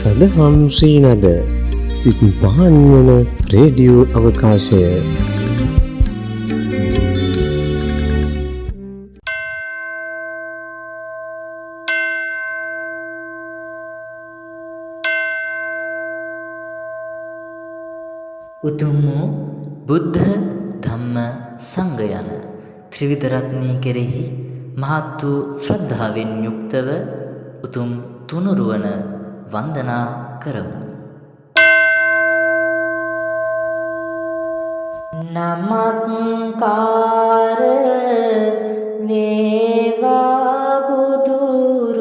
සදහම් ශ්‍රීනද සිත් පහන් වන රේඩියෝ අවකාශය. උතුම් වූ බුද්ධ ධම්ම සංඝ යන ත්‍රිවිධ රත්නය කෙරෙහි මහත් වූ ශ්‍රද්ධාවෙන් යුක්තව උතුම් තුනුරුවන වන්දනා කරමු. නමස්කාර වේවා බුදුරුවනට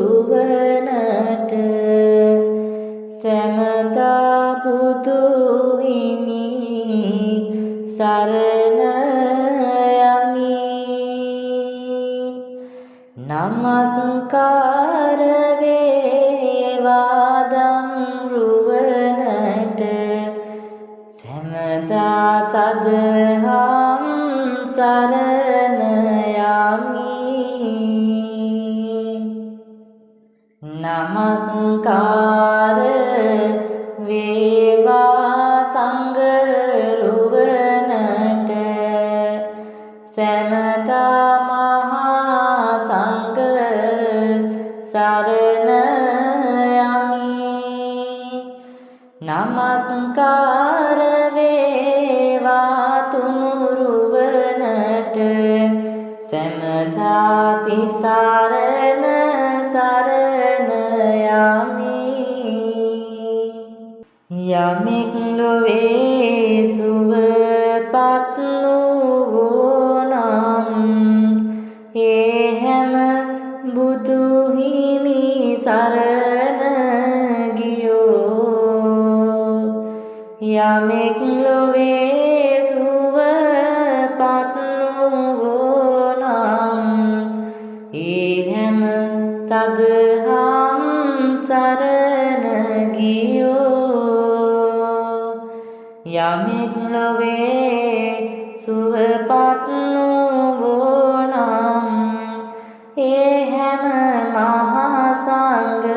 සමදා බුදු හිමි සරණ යමි. නමස්කාර වේවා දම්රුවනට සමදා සදහම් සරණ යමි. නමස්කාර වේවා සංඝරුවනට සමදා මහා සංඝ සරණ යමි. නමස්කාර වේවා තුනුරුවනට සමදා තිසරණ සරණ යමි. යමෙක් ලොවේ සුවපත් වූ නම් ඒ හැම බුදු හිමි සරණ ගියෝ. යමෙක් ලොවේ සුවපත් වූ නම් ඒ හැම සදහම් සරණ ගියෝ. යමෙක් ලොවේ සුවපත් වූ නම් ඒ හැම මහා සංඝ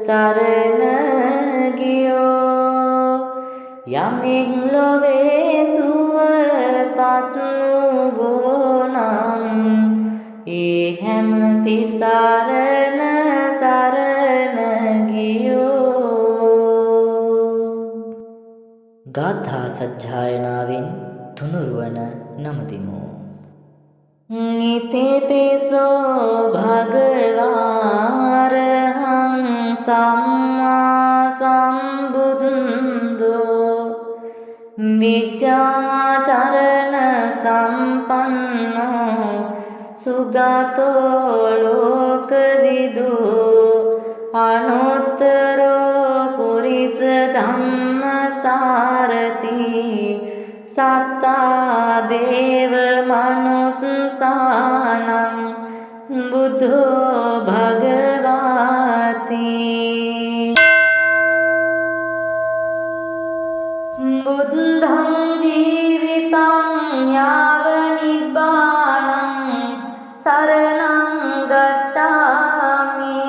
සරණ ගියෝ. යමෙක් ලොවේ සුවපත් වූ නම් ඒ හැම තිසරණ සරණ ගියෝ. ගාථා සජ්ජායනාවෙන් තුනුරුවන නමදිමු. නිතේපිසෝ භගවාරහං සම්මා සම්බුද්ධෝ විජ්ජාචරණ සම්පන්නෝ සුගතෝ ලෝකවිදෝ අනුත්තරෝ පුරිස ධම්මසාරති සත්තා දේව මනුස්සානං බුද්ධෝ භගවාති. බුද්ධං ජීවිතං යාව නිබ්බානං සරණං ගච්ඡාමි.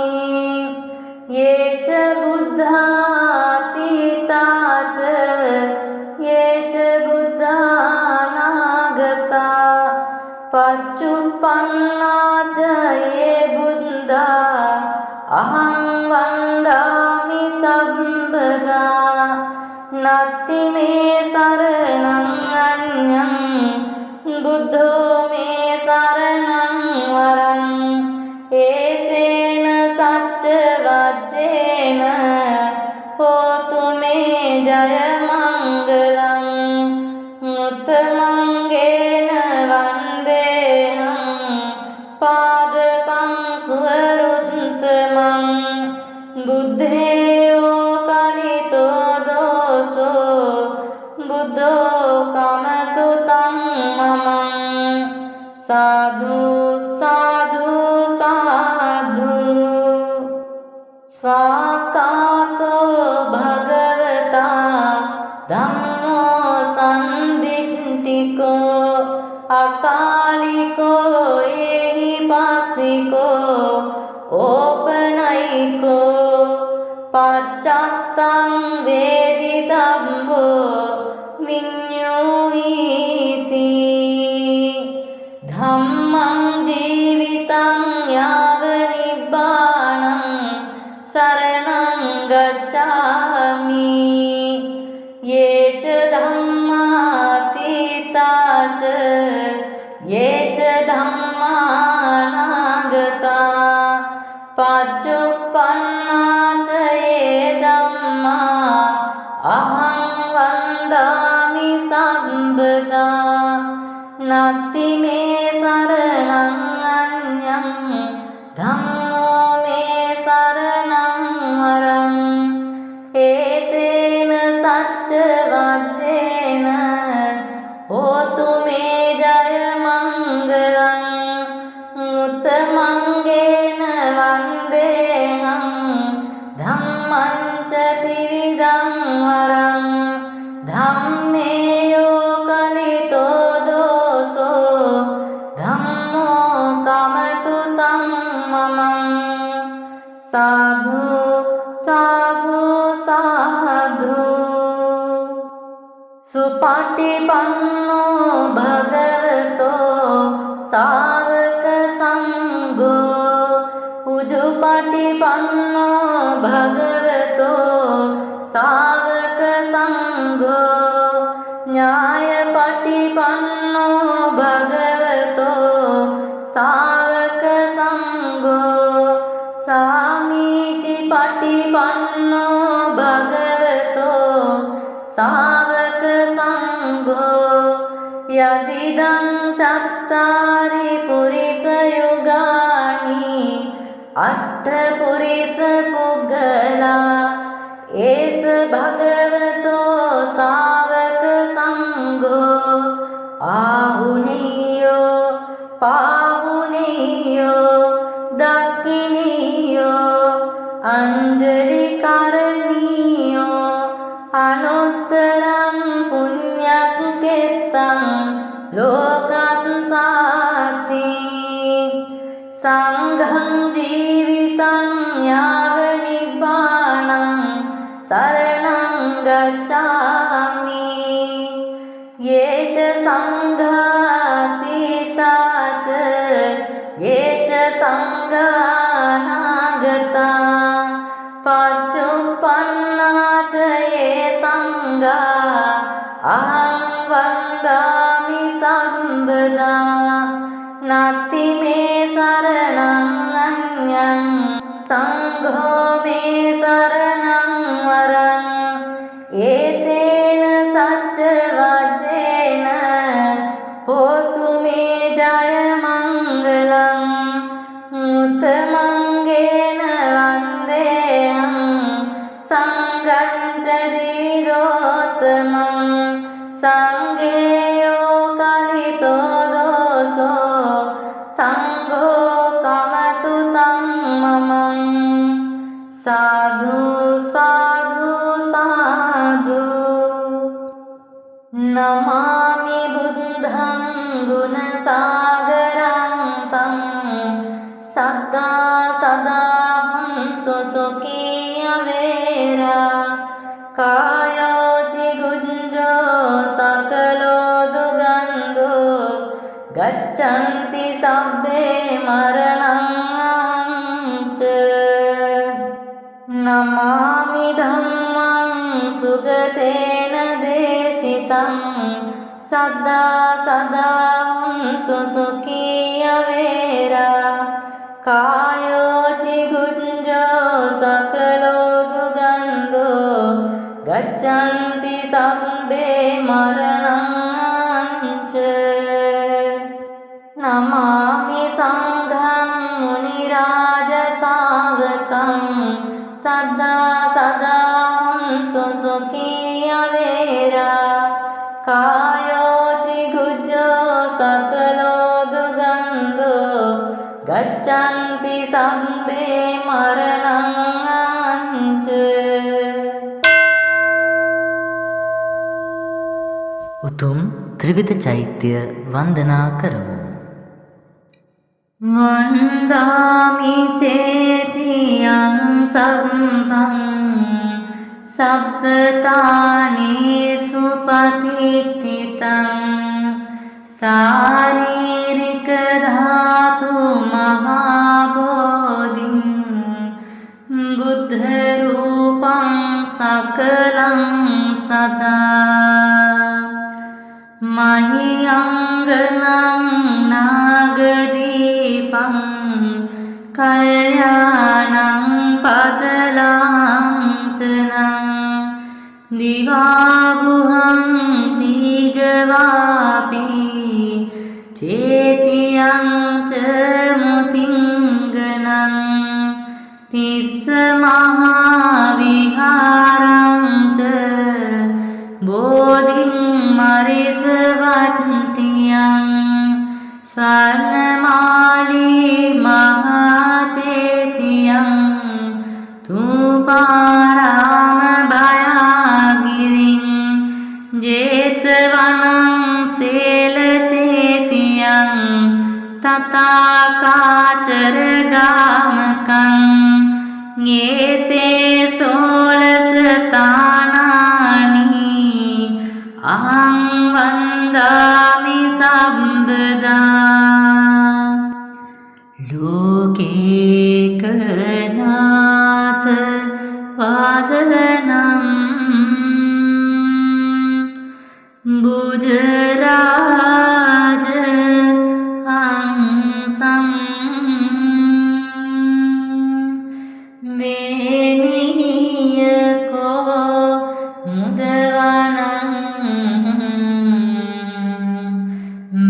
යේච බුද්ධාතීතාච යේච බුද්ධානාගතා පච්චුප්පන්නාච යේ බුද්ධා අහං වන්දාමි සම්බදා. නත්ති මේ සරණං අඤ්ඤං බුද්ධෝ මේ සරණං වරං. ඒතේන සච්ච වජ්ජේන හෝතු මේ ජය මංගලං. මුත්තමංගේන වන්දේහං පාදපං සුවරුත්තමං. බුද්ධේයෝ කලිතෝ දෝසෝ බුද්ධෝ කමතු තං මමං. සාධු සාධු සාධු. ස්වාකාතෝ භගවතා ධම්මෝ සන්දිට්ඨිකෝ අකාලිකෝ ඒහිපස්සිකෝ ඕපනයිකෝ පත් පච්චත්තං වේදිතබ්බෝ විඤ්ඤෝයිති ධම්මං ජීවිතං යාව නිබ්බාණං සරණං ගච්ඡාමි යේච ධම්මාතීතාච යේච ධම්මානාගතා පච්චුප්පන්නාච යේ ධම්මා අහං වන්දාමි සම්බදා නත්ති මේ සරණං අඤ්ඤං ධම්මෝ මේ සරණං වරං ඒතේන සච්ච වච්චේන හෝතු මේ ජය මංගලං උත්තමංගේන වන්දේහං ධම්මං ච ත්‍රිවිධං වරං ධම්මේයෝ කලිතෝ දෝසෝ ධම්මෝ කමතු තං මමං සාධු සාධු සාධු සුපටිපන්නෝ භගවතෝ සාවක සංඝෝ උජුපටිපන්නෝ භගවතෝ සාවක සංඝෝ ඥායපටිපන්නෝ භගවතෝ සාවක සංඝෝ සාමීචි පටිපන්නෝ භගවතෝ සාවක සංඝෝ යදිදං චත්තාරි පුරිස යුගානි අට්ඨ පුරිස පුග්ගලා ඒස භගවතෝ සාවක සංඝෝ ආහුනීයෝ පාහුනීයෝ දක්ඛිනීයෝ අංජලි කරණීයෝ අනුත්තරං පුඤ්ඤක්ඛෙත්තං ලෝකස්සාති සංඝං ජීවිතං යාව නිබ්බාණං සරණං ගච්ඡාමි යේච සංඝාතීතාච යේච සංඝානාගතා පච්චුප්පන්නාච යේ සංඝා අහං වන්දාමි සම්බදා නත්ති මේ සරණං අඤ්ඤං සංඝෝ මේ සරණං වරං ඒතේන සච්ච වච්චේන හෝතු මේ ජය මංගලං උත්තමංගේන වන්දේහං සංඝං ච ත්‍රිවිධෝත්තමං සංඝේයෝ කලිතෝ දෝසෝ සංඝෝ කමතු තං මමං සාධු සාධු සාධු නමාමි බුද්ධං ගුණ සාගරං තං සද්දා සදා හුන්තු සුඛී අවේරා කායෝ චිගුඤ්ජෝ සකලෝ දුගන්ධෝ ගච්ඡන්ති සබ්බේ මරණං අහංච නමාමි ධම්මං සුගතේන දේසිතං සද්දා සදා හුන්තු සුඛී අවේරා කායෝ චිගුඤ්ජෝ සකලෝ දුගන්ධෝ ගච්ඡන්ති සබ්බේ මරණං අහංච නමාමි සංඝං මුනි රාජ ශාවකං සද්දා සදා හුන්තු සුඛී අවේරා කායෝ චිගුඤ්ජෝ සකලෝ දුගන්ධෝ ගච්ඡන්ති සබ්බේ මරණං අහංච උතුම් ත්‍රිවිධ චෛත්‍ය වන්දනා කරමු. වන්දාමි චේතියං සම්භං සබ්බතානේසු පතිට්ඨිතං සාරීරික ධාතු මහා බෝධින් බුද්ධ රූපං සකලං සදා මහියංගනං නාගදීපං කල්යාණං පදලාංචනං දිවාගුහං දීගවාපි චේතියං ච මුතිංගනං තිස්ස මහා විහාරං ච බෝධින් මරිස වට්ටියං ස්වර්ණමාලී මහා චේතියං තූපාරාම භයාගිරින් ජේතවනං සේල චේතියං තථාකාචර ගාමකං ඤේතේ සෝලස තානානි අහං වන්දාමි සම්බදා ලෝකේකනාත වාදනම් බුජරාජ හංසං වේනියකෝ මුදවනං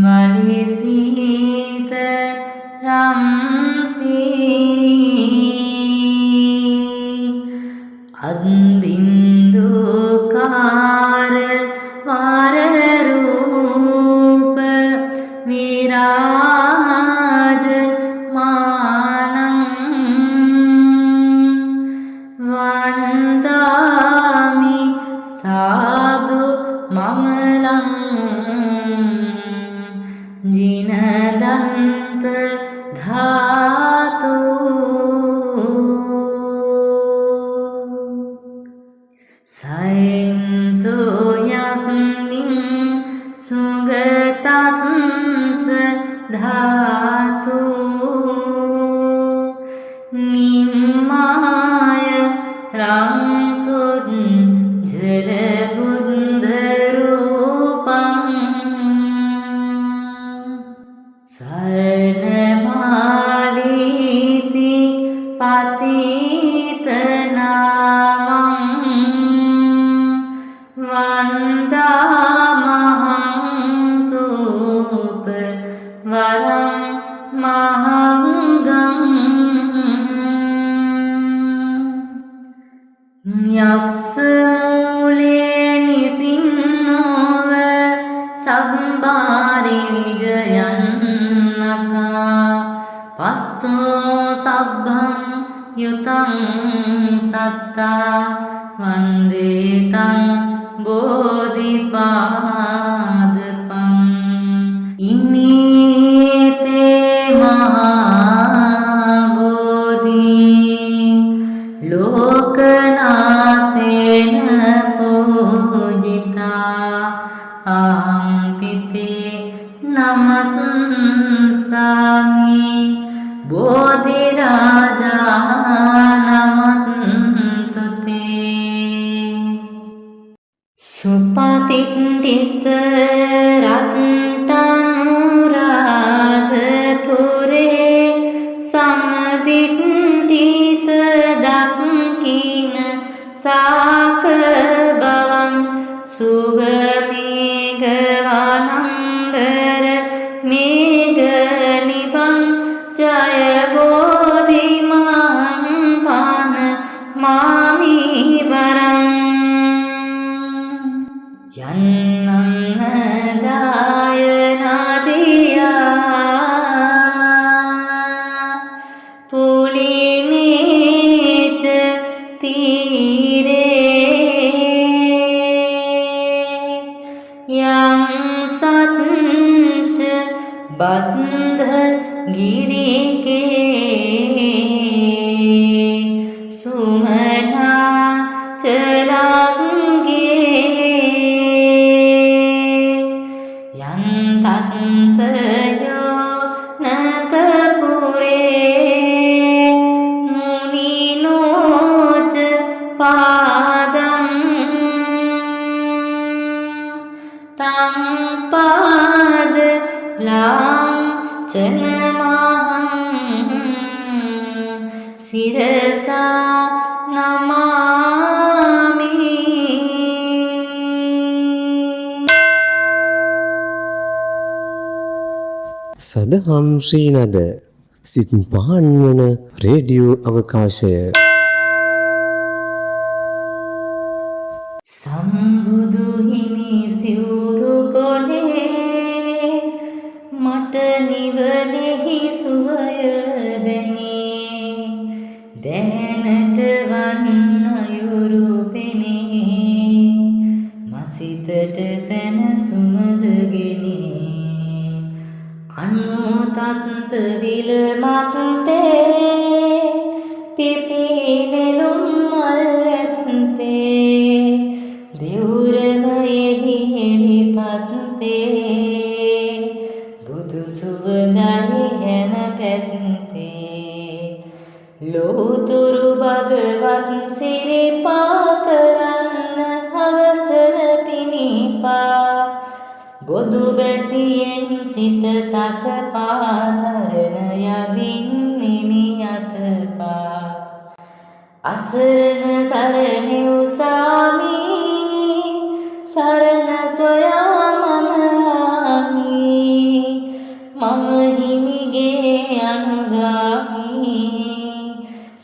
වලිසීත රම්සී අන්දින්දුකාර වාරරූප විරාජ මානං වන්දාමි සාදු මමලං ජිනදන්ත ධාතු සයන්සෝ යස්මින් සුගතස්ස ධාතු නිම්මාය රංසුත් ජල බුද්ධ රූපං සර්ණමාලීති පතිතනාමං වන්දාමහං තූප වරං මහංගං යස්ස මූලේ නිසින්නෝව සම්බාරි විජයන්නකා පත්තෝ සබ්බං යුතං සත්තා වන්දේතං බෝධිපාදපං ඉමේතේ මහා බෝධි ලෝකනාතේන පූජිතා අහං පිතේ නමස්සාමි බෝධි රාජා නමන්තුතේ සුපතිට්ඨිත රත්තනුරාධපුරේ සමදිට්ඨිත දක්ඛින සාක බවං සුභ මේඝවනම්බර මේඝ නිබං ජය බෝධි මහං පාන මාමි වරං යන්නං ගායනාරියා පුලිනේච තීරේ යං සත්ච බද්ධ ගිරිකේ සුමනා චලා पादं तं पाद लाञ्छनमहं शिरसा नमामि। සදහම් ශ්‍රීනද සිත් පහන්වන රේඩියෝ අවකාශය. සම්බුදු හිමි සිවුරු ගොනේ මට නිවනෙහි සුවය දැනේ දැනට වන් අයුරු පෙනේ මසිතට සැනසුමද ගෙනේ අනුතත් විල මත්තේ පිපිනෙලුම් මල්ලත්තේ දෙවුරමයෙහි එළිපත්තේ බුදු සුවඳයි හැම පැත්තේ ලෝතුරු භගවත් සිරිපා කරන්න අවසර පිණිපා බොදු බැතියෙන් සිත සකපා සරණ යදින් නියතපා අසරණ සරණ උසාමි සරණ සොයා මම ආමි මම හිමිගේ අනුගාමි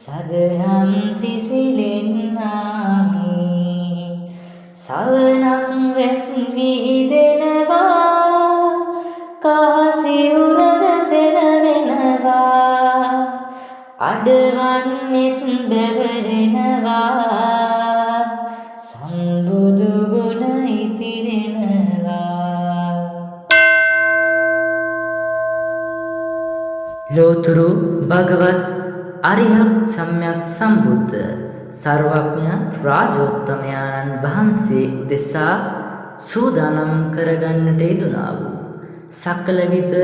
සදහම් සිසිලෙන් ආමි සවනක් රැස් විහිදෙනවා කහසිවුරද සෙලවෙනවා අඩවන්නෙත් බැවරෙනවා සම්බුදු ගුණ ඉතිරෙනවා. ලෝතුරු භගවත් අරිහත් සම්්‍යක් සම්බුද්ධ සර්වඥ රාජෝත්තමයන්න් වහන්සේ උදෙසා සූදානම් කරගන්නට යෙදුනා වූ සකලවිධ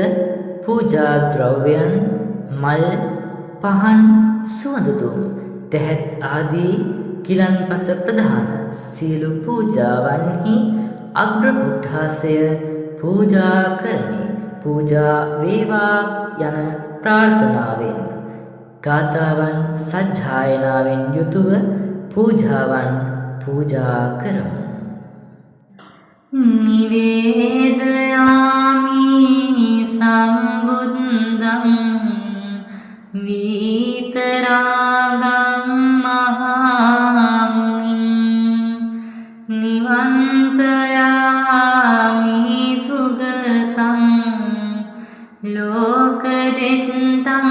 පූජා ද්‍රව්‍යයන් මල් පහන් සුවඳදුම් තැහැත් ආදී කිලන්පස ප්‍රධාන සියලු පූජාවන්හි අග්‍රපුට්ඨාසය පූජා කරමි. පූජා වේවා යන ප්‍රාර්ථනාවෙන් ගාථාවන් සජ්ජායනාවෙන් යුතුව පූජාවන් පූජා කරමු. නිවේදයාමි සම්බුද්ධං විතරාගම් මහාමුනිං නිවන්තයාමි සුගතං ලෝකජෙත්තං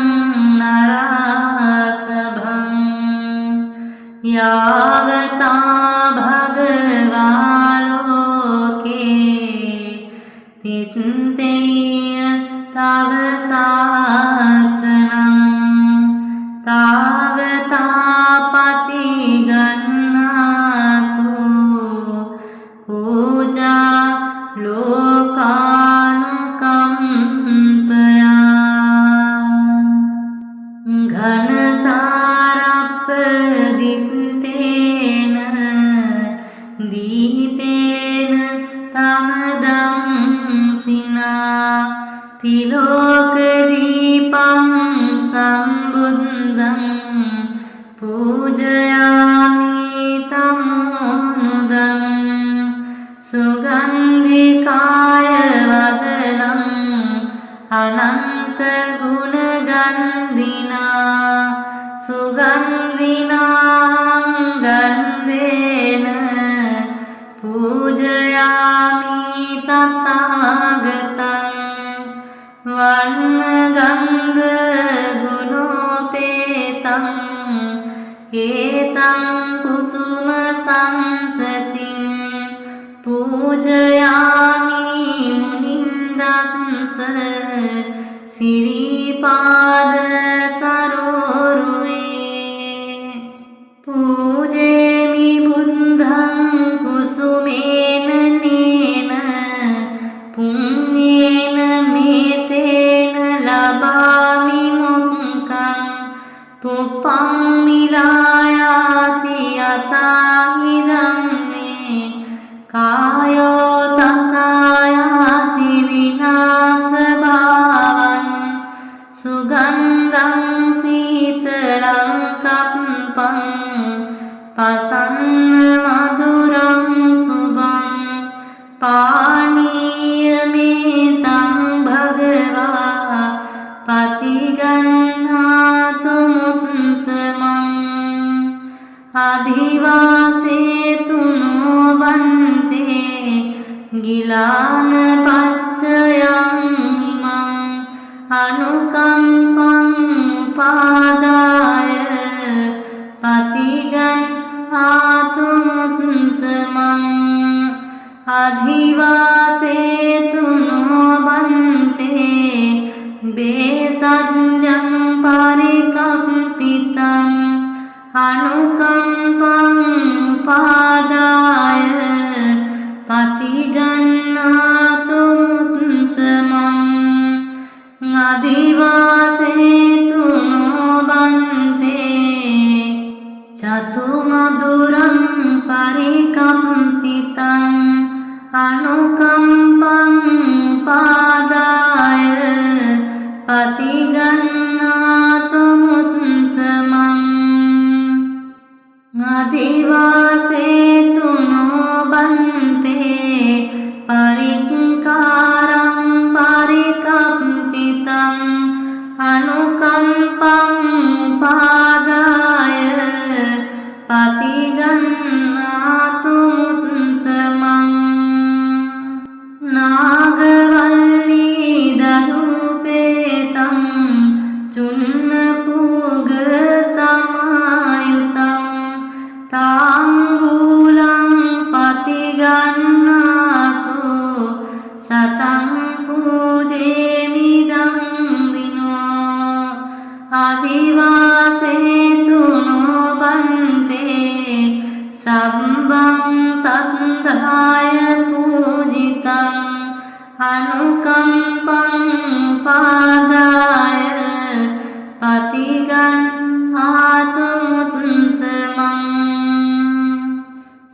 නරාසභං යාවතා භගවා ලෝකේ තිත්තේය තව සාසනං තාවතාපති ගන්නාතු පූජා ලෝකානුකම්පයා ඝනසාරප්ප දිත්තේන දීපේන තමදම් සිනා තිලෝක දීපං සම්බුද්ධං පූජයාමි තමුනුදං සුගන්ධිකාය වදනං අනන්ත ගුණ ගන්ධිනා සුගන්ධිනාං ගන්ධේන පූජයාමි තථාගතං වන්න ගන්ධ ගුණෝපේතං ඒතං කුසුම සන්තතින් පූජයාමි මුනින්දස්ස සිරිපාද සරෝරුවේ පූජේමි බුද්ධං කුසුමේන නේන පුඤ්ඤේන මේතේන ලබාමි මොක්ඛං පුප්පම් මිලායාති යත පසන්න මధుරං සුභං පානීයමේතං භගවා පතිගන්නාතු මුත්තමං අධිවාසේතුනෝ බන්තේ ගිලාන පච්චයං ඉමං අනුකම්පං උපාදාය පතිගන්නාතු මුත්තමං අධිවාසේතුනෝ බන්තේ බේසජ්ජං පරිකම්පිතං අනුකම්පං උපාදාය පතිගන්නාතු මුත්තමං අධිවාසේතුනෝ බන්තේ චතුමදුරං පරිකම්පිතං අනුකම්පං උපාදාය පතිගන්නාතු මුත්තමං අධිවාසේතුනෝ බන්තේ පරික්කාරං පරිකම්පිතං අනුකම්පං උපාදාය පතිගන්නාතු මුත්තමං නාගවල්ලී දනුපේතං චුන්නපූග සමායුතං තාංගූලං පතිගන්නාතු සතං පූජේමිදං දිනෝ අධිවාසේතුනෝ බන්තේ සම්බං සද්ධාය පූජිතං අනුකම්පං උපාදාය පතිගන්නාතු මුත්තමං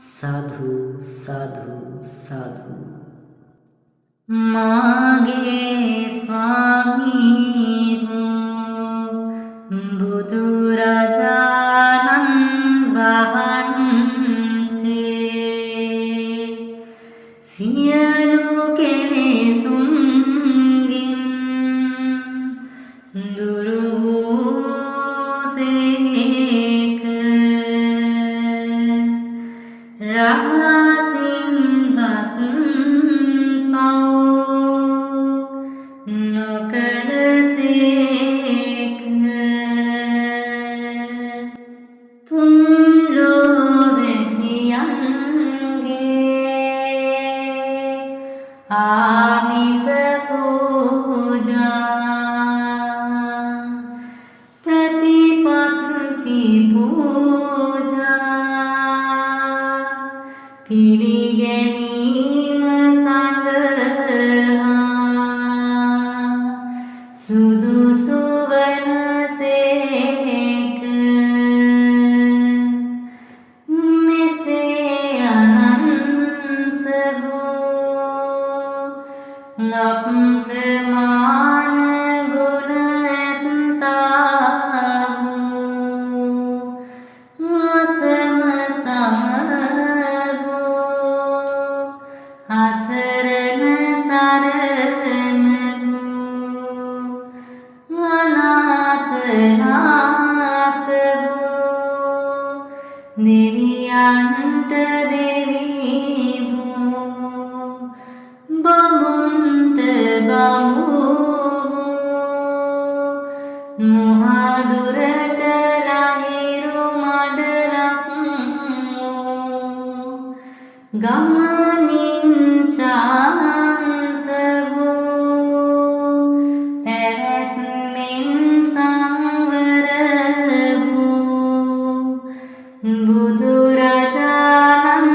සාධු සාධු සාධු මාගේ ස්වාමී වූ බුදුරජාණන් වහන්සේ සියලු කෙලෙසුන්ගෙන් දුරු වූසේක. රහසින්වත් පව් නොකළසේක. තුන් ලෝවැසියන්ගේ ආමිස පූජා ප්‍රතිපත්ති පූජා පිළිගැනීම සඳහා සුදුසු වනසේක. මෙසේ අනන්ත වූ අප්‍රමාණ ගුණ ඇත්තා වූ අසම සම වූ අසරණ සරණ වූ අනාථ නාථ වූ දෙවියන්ට දෙවි වූ බඹුන්ට බඹු වූ මුහදුරට ලහිරු මඩලක් වූ ගමනින් ශාන්ත වූ පැවැත්මෙන් සංවර වූ බුදුරජාණන්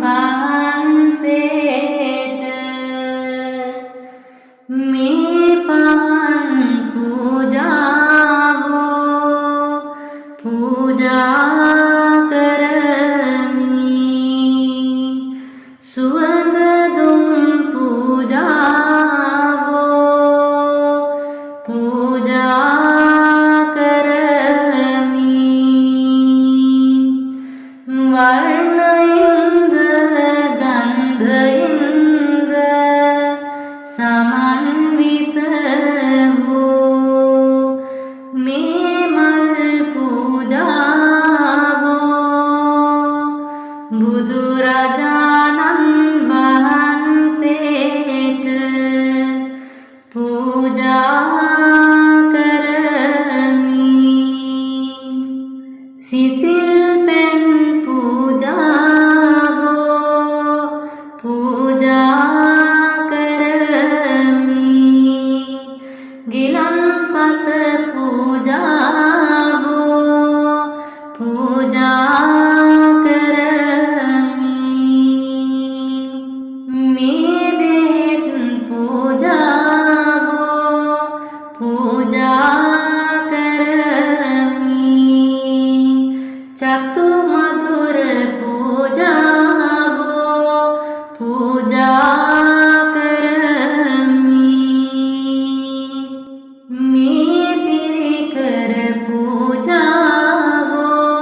වහන්සේට මේ පහන් පූජාවෝ පූජා කරමි. සුවඳ දුම් පූජාවෝ පූජා කරමි. වර්ණයින්ද ගන්ධයින්ද සමන්විත වූ මේ මල් පූජාවෝ බුදුරජාණන් වහන්සේට පූජා කරමි. සිසිල් පෙන් පූජාවෝ පූජා කරමි. ගිලන්පස පූජාවෝ පූජා කරමි. මේ දෙත් පූජාවෝ පූජා කරමි. චතු මధుර පූජාවෝ පූජා කරමි. මේ පිරිකර පූජාවෝ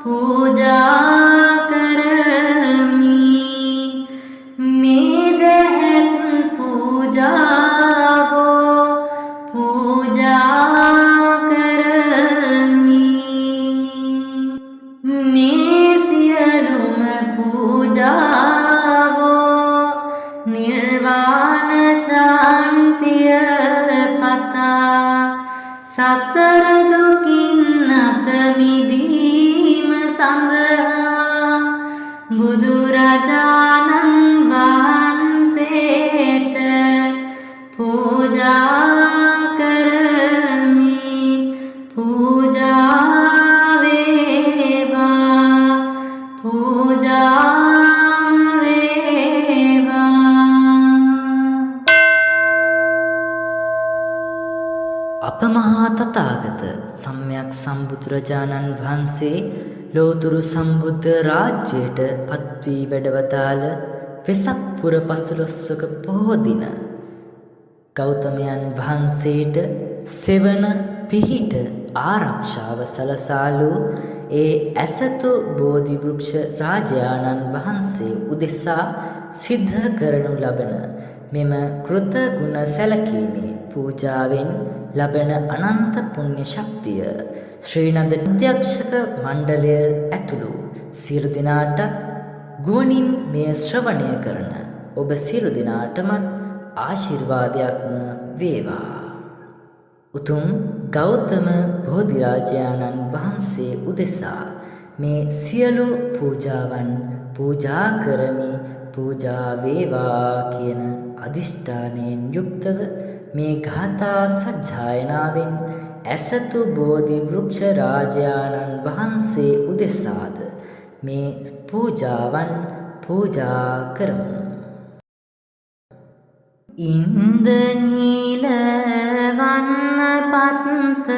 පූජා කරමි. මේ දැත් පූජාවෝ පූජා කරමි. මේ සියලුම පූජාවෝ නිර්වාණ ශාන්තිය පතා සසර දුකින් අත මිදීම සඳහා බුදුරජාණන් වහන්සේට පූජා කරමි. පූජා වේවා පූජාම වේවා. අපමහා තථාගත සම්්‍යක් සම්බුදුරජාණන් වහන්සේ ලෝතුරු සම්බුද්ධ රාජ්‍යයට පත්වී වැඩවතාල වෙසක් පුර 15වක පොහෝ දින ගෞතමයන් වහන්සේට සෙවන පිහිට ආරක්ෂාව සලසාලු ඒ ඇසතු බෝධි වෘක්ෂ රාජානන් වහන්සේ උදෙසා සිද්ධ කරනු ලබන මෙම කෘත ගුණ සැලකීමේ පූජාවෙන් ලබන අනන්ත පුණ්‍ය ශක්තිය ශ්‍රී නන්ද අධ්‍යක්ෂක මණ්ඩලය ඇතුළු සියලු දෙනාටත් ගුවනින් මෙය ශ්‍රවණය කරන ඔබ සියලු දෙනාටමත් ආශිර්වාදයක්ම වේවා. උතුම් ගෞතම බෝධිරාජානන් වහන්සේ උදෙසා මේ සියලු පූජාවන් පූජා කරමි පූජා වේවා කියන අදිෂ්ඨානයෙන් යුක්තව මේ ගාථා සජ්ජායනාවෙන් ඇසතු බෝධි වෘක්ෂ රාජානන් වහන්සේ උදෙසාද මේ පූජාවන් පූජා කරමු. ඉන්දනීල වන්න පත්ත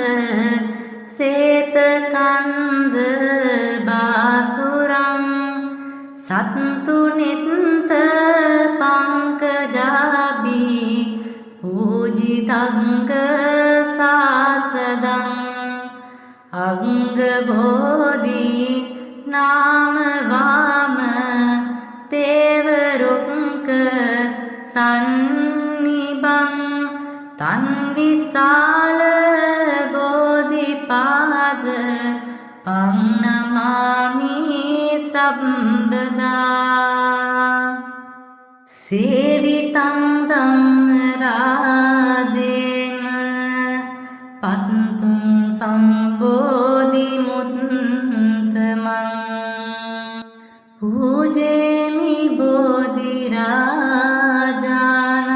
සේත කන්ද බාසුරම් සත්තු නිත්ත පංකජාබි පූජිතංග සාසදං අංග බෝධි නාම වාම තේවරුක්ක සන්නිබං තන් විසාල බෝධිපාද පන්නමාමි සම්බදා සේවිතං ධම්ම රාජේන පත්තුං සම්බෝධි මුත්තමං පූජේමි බෝධි රාජානං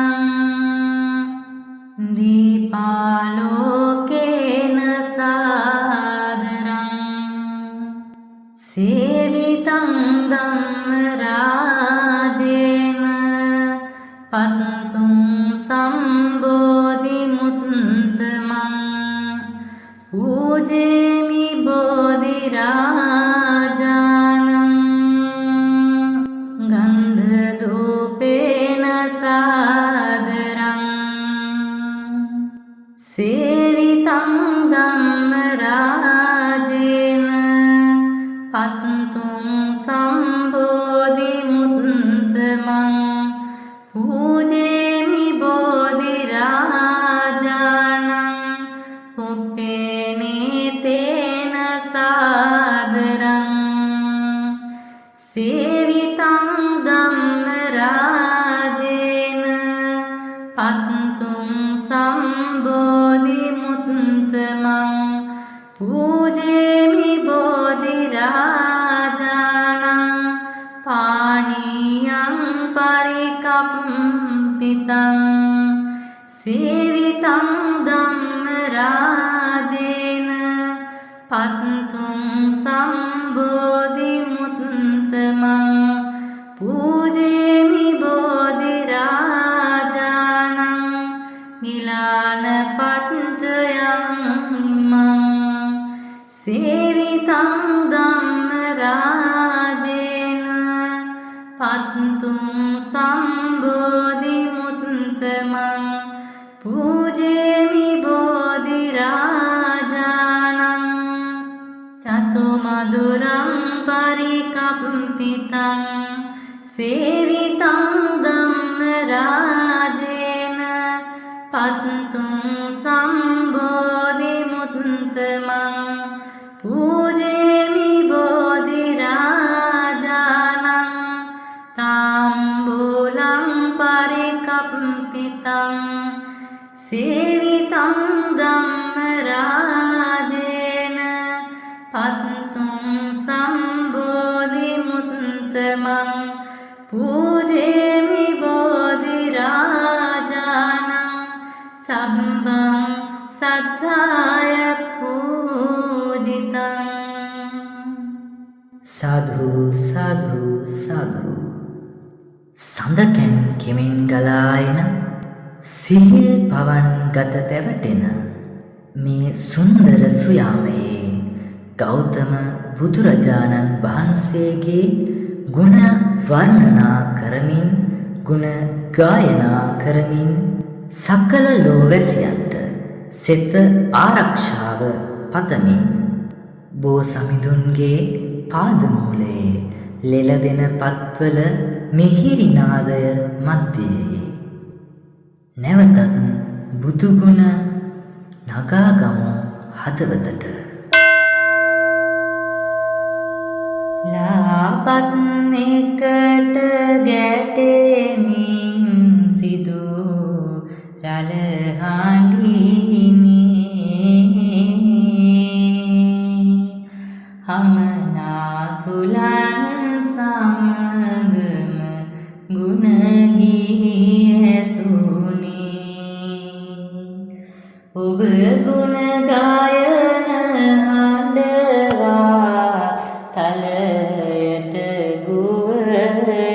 දීපාලෝකේන සාදරං සේවිතං ධම්ම රාජේන පත්තුං සම්බෝධි මුත්තමං පූජේමි බෝධි රාජානං ගන්ධ දූපේන සාදරං සේවිතං ධම්ම රාජේන පත්තුං සේවිතං ධම්මරාජේන පත්තුං සම්බෝධි මුත්තමං පූජේමි බෝධි රාජානං පාණියං පරිකම්පිතං සේවිතං ධම්මරාජේන පත්තුං සම්බෝධි මුත්තමං පූජේමි බෝධි රාජානං ගිලාන පච්චයං ඉමං සේවිතං ධම්මරාජේන පත්තුං සම්බෝධි මුත්තමං පූජේමි බෝධි රාජානං චතුමදුරං පරිකම්පිතං සේවිතං ධම්මරාජේන පත්තුං සම්බෝධි මුත්තමං පූජේමි බෝධි රාජානං තාම්බූලං පරිකම්පිතං සේවිතං ධම්මරාජේන පත්තුං සම්බෝධි මුත්තමං පූජේමි බෝධි රාජානං සම්බං සත්තාය පූජිතං. සාධු සාධු සාධු. සඳකැන් කෙමෙන් ගලායන සිහිල් පවන් ගත තැවටෙන මේ සුන්දර සුයාමයේ ගෞතම බුදුරජාණන් වහන්සේගේ ගුණ වර්ණනා කරමින් ගුණ ගායනා කරමින් සකල ලෝවැසියන්ට සෙත ආරක්ෂාව පතමින් බෝසමිඳුන්ගේ පාදමූලයේ ලෙලදෙන පත්වල මිහිරිනාදය මැද්දේ නැවතත් බුදුගුණ නගාගමු හදවතට. ලාපත් එකට ගැටෙමින් සිදු රළ හඬිනේ හමනාසුලන් සමගම ගුණ ගී ඇසුනේ ඔබ ගුණ ගායන හඬවා තලයට ගුවනේ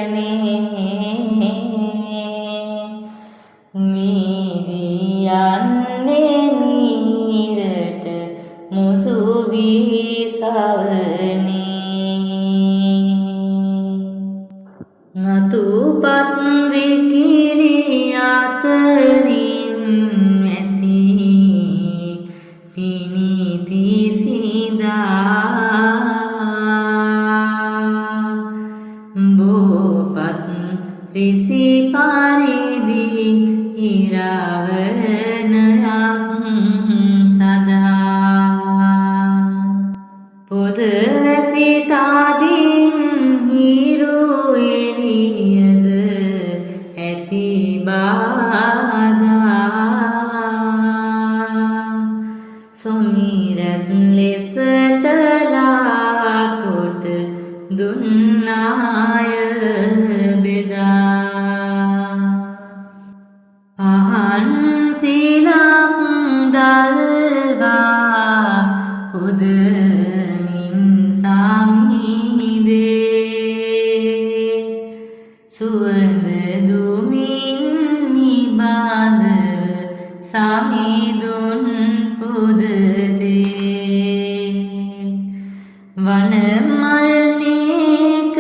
මිදියන්නේ මීරට මුසු වී සවනේ නතුපත් රිකිලි අතරින් වැසී පිනිති සිඳා බෝපත් රිසි පරිදි ඉරවරණයක් සදා පොද වැසි තාදින් හිරු එළියද ඇති බාධා සොමිරස් ලෙසට ලාකොට දුන්නාය බෙදා පහන් සීලක් දල්වා පුදමින් සමිදේ සුවඳ දුමින් නිබඳව සමිඳුන් පුදදේ වනමල් නේක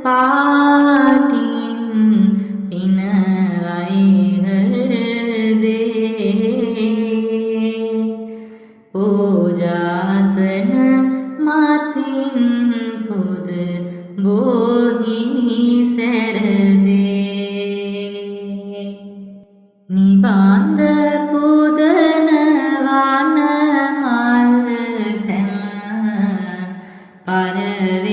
පාටින් පිනවයි හෘදේ පූජාසන මතින් පුද බෝහිනි සැරදේ නිබන්ධ පුදන වන මල් සැම පරවෙනවා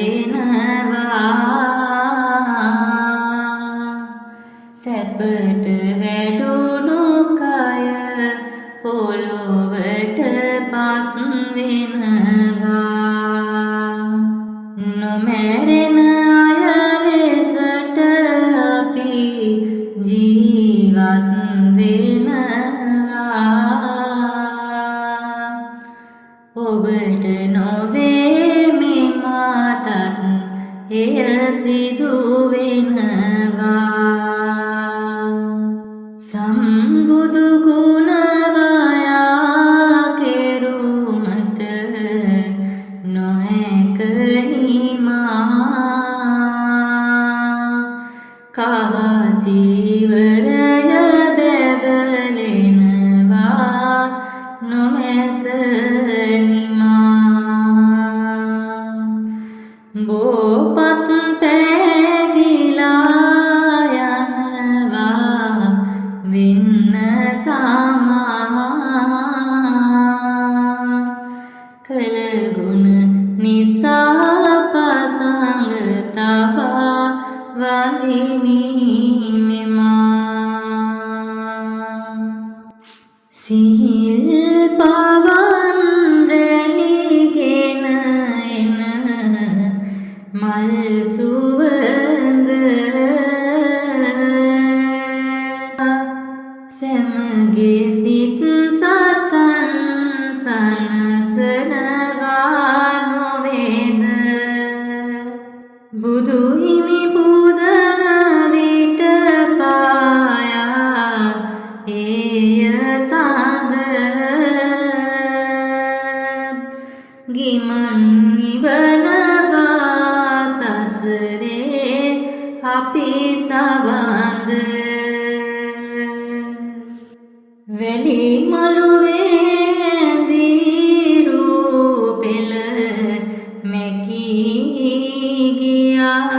නොමැරෙන අය ලෙසට අපි ජීවත් වෙනවා. ඔබට නොවේ මේ මාටත් එය සිදු වෙනවා. සම්බුදු ගුණ වයා කෙරුමට නොහැක නිමා. කහ ජීවරය බැබලෙනවා නොමැත නිමා. බෝපත් පැගිලා යනවා වෙන්න සමා. කළගුණ නිසා පසඟ තබා වඳිමි මෙමා. සිහිල් පවන් රැළිගෙන එන මල් සුවඳ සැමගේ සිත් සතන් සනසනවා නොවේද. බුදු හිමි පුදන විට පායා එය සඳ. ගිමන් නිවනවා සසරේ අපි සවඳ. වැලි මළුවේ රූපෙල මැකී ගියා.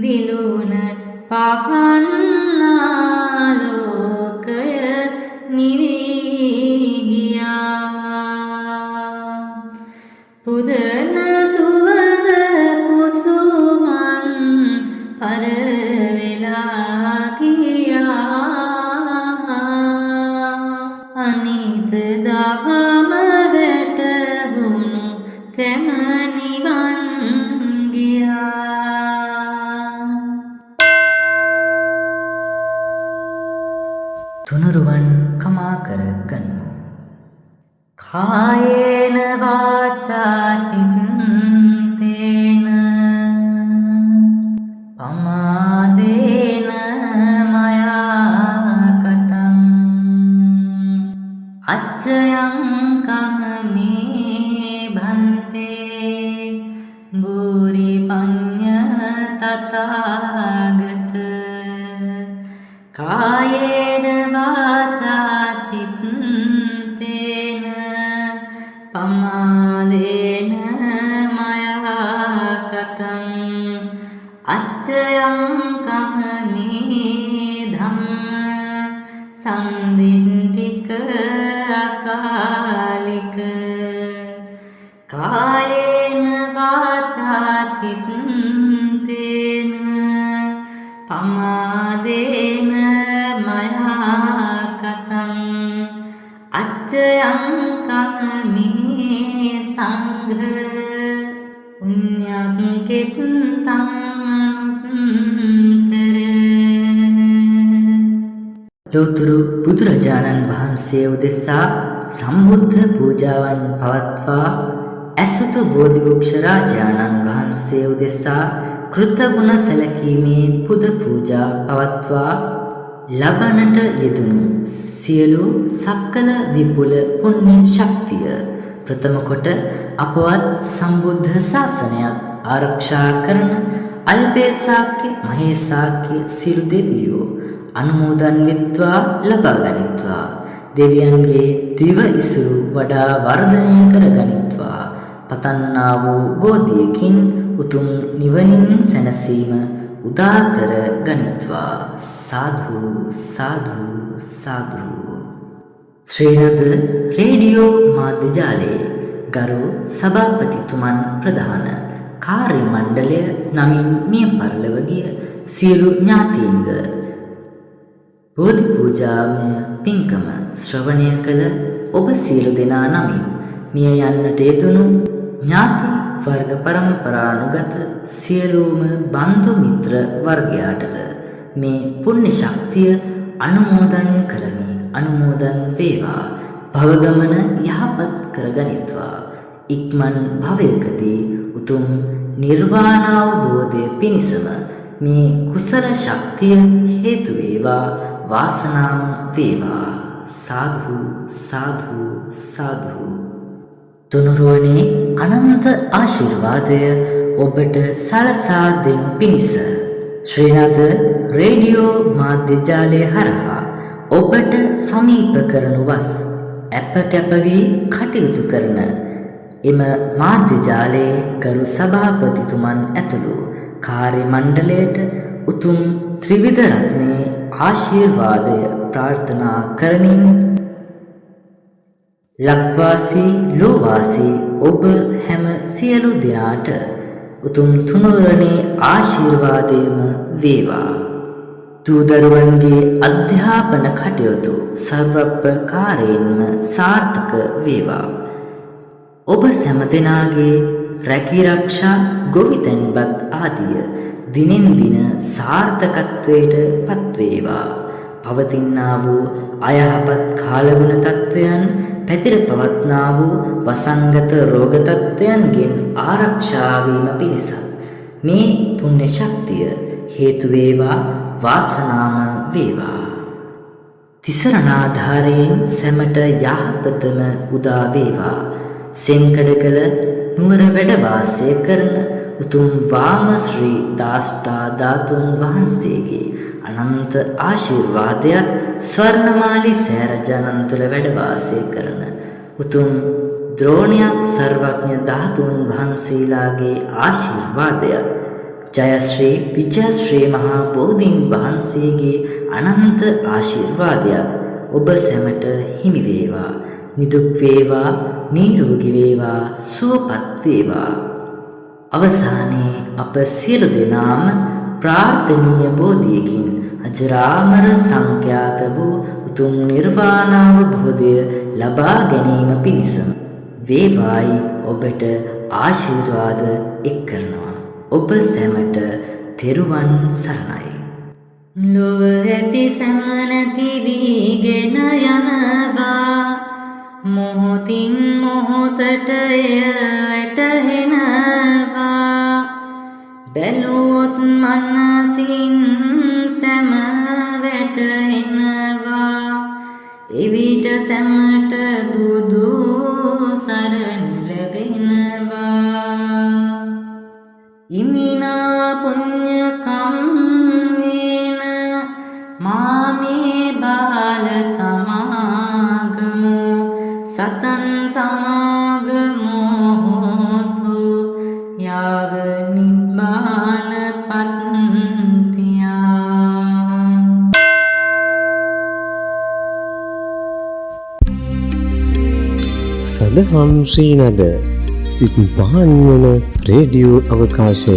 දිලුන පහන් ආලෝකය නිවී ගියා. පුදන සුවඳ කුසුමන් පරවෙලා ගියා. අනිත දහම වැටහුණු සැම නිවන් ගියා. තුනුරුවන් කමා කර ගනිමු. කායේන වාචා චිත්තේන පමාදේන මයා කතං අච්චයං කමනේ භන්තේ බුරි පඤ්ඤ තථාගත. කායේන වාචා චිත්තේන පමාදේන මයා කතං අච්චයං කමනේ ධම්ම සම්දින්තික අකාලික. කායේන වාචා චිත්තේන පමාදේන මයා කතං අච්චයං කමනේ සංඝ පුඤ්ඤං කෙත්තං අනුත්තර. ලෝතුරු බුදුරජාණන් වහන්සේ උදෙසා සම්බුද්ධ පූජාවන් පවත්වා ඇසතු බෝධිවෘක්ෂ රාජාණන් වහන්සේ උදෙසා කෘතගුණ සැලකීමේ පුද පූජා පවත්වා ලබනට යෙදුණු සියලු සක්කල විපුල පුණ්‍ය ශක්තිය ප්‍රථම කොට අපවත් සම්බුද්ධ ශාසනයත් ආරක්ෂා කරන අල්පේසාක්‍ය මහේසාක්‍ය සියලු දෙවියෝ අනුමෝදන් වෙත්වා ලබා ගනිත්වා. දෙවියන්ගේ දිව ඉසුරු වඩා වර්ධනය කර ගනිත්වා. පතන්නා වූ බෝධියකින් උතුම් නිවනින් සැනසීම උදා කර ගනිත්වා. සාධු සාධු සාධු. ශ්‍රීනද රේඩියෝ මාධ්‍ය ජාලයේ ගරු සභාපතිතුමන් ප්‍රධාන කාර්ය මණ්ඩලය නමින් මිය පරලොව ගිය සියලු ඥාතීන්ග බෝධි පූජාමය පින්කම ශ්‍රවණය කළ ඔබ සියලු දෙනා නමින් මිය යන්නට යෙදුණු ඥාති වර්ග පරම්පරානුගත සියලුම බන්දු මිත්‍ර වර්ගයාටද මේ පුණ්‍ය ශක්තිය අනුමෝදන් කරමි. අනුමෝදන් වේවා. භවගමන යහපත් කරගනිත්වා. ඉක්මන් භවයකදී උතුම් නිර්වාණ අවබෝධය පිණිසම මේ කුසල ශක්තිය හේතු වේවා. වාසනාම වේවා. සාධු සාධු සාධු. තුනුරුවනේ අනන්ත ආශිර්වාදය ඔබට සලසා දෙනු පිණිස ශ්‍රීනාද රේඩියෝ මාධ්‍ය ජාලය හරහා ඔබට සමීප කරනු වස් අප කැපවී කටයුතු කරන එම මාධ්‍ය ජාලයේ ගරු සභාපතිතුමන් ඇතුළු කාර්ය මණ්ඩලයට උතුම් ත්‍රිවිධ රත්නයේ ආශිර්වාදය ප්‍රාර්ථනා කරමින් ලක්වාසී ලෝවාසී ඔබ හැම සියලු දෙනාට උතුම් තුනුරුවනේ ආශිර්වාදයම වේවා. දූදරුවන්ගේ අධ්‍යාපන කටයුතු සර්ව ප්‍රකාරයෙන්ම සාර්ථක වේවා. ඔබ සෑම දෙනාගේ රැකීරක්ෂා ගොවිතැන්පත් ආදිය දිනෙන් දින සාර්ථකත්වයට පත්වේවා. පවතිනා වූ අයහපත් කාලගුණ තත්ත්වයන් පැතිර පවත්නා වූ වසංගත රෝග තත්ත්වයන්ගෙන් ආරක්ෂා වීම පිණිස මේ පුණ්‍ය ශක්තිය හේතු වේවා. වාසනාම වේවා. තිසරණාධාරයෙන් සැමට යහපතම උදා වේවා. සෙන්කඩකල නුවර වැඩ වාසය කරන උතුම් වාම ශ්‍රී දාෂ්ටා ධාතුන් වහන්සේගේ අනන්ත ආශිර්වාදයත් ස්වර්ණමාලි සෑරජනන් තුළ වැඩ වාසය කරන උතුම් ද්‍රෝණ්‍ය සර්වඥ ධාතුන් වහන්සේලාගේ ආශිර්වාදයත් ජයශ්‍රී විජයශ්‍රී මහා බෝධීන් වහන්සේගේ අනන්ත ආශිර්වාදයත් ඔබ සැමට හිමි වේවා. නිදුක් වේවා. නිරෝගී වේවා. සුවපත් වේවා. අවසානයේ අප සියලු දෙනාම ප්‍රාර්ථනීය බෝධියකින් අජරාමර සංඛ්‍යාත වූ උතුම් නිර්වාණ අවබෝධය ලබා ගැනීම පිණිසම වේවායි ඔබට ආශිර්වාද එක් කරනවා. ඔබ සැමට තෙරුවන් සරණයි. ලොව ඇති සැම නැති වීගෙන යනවා. මොහොතින් මොහොතට එය වැටහෙනවා. බැලුවොත් මනසින් සැම වැටහෙනවා. එවිට සැමට බුදු සරණ ලැබෙනවා. ඉමිනා පුඤ්ඤ කම්මේන මාමේ බාල සමාගමු සතං සමාගමෝ හෝතු යාව නිබ්බාන පත්තියා. සදහම් ශ්‍රීනද සිත් පහන් වන රේඩියෝ අවකාශය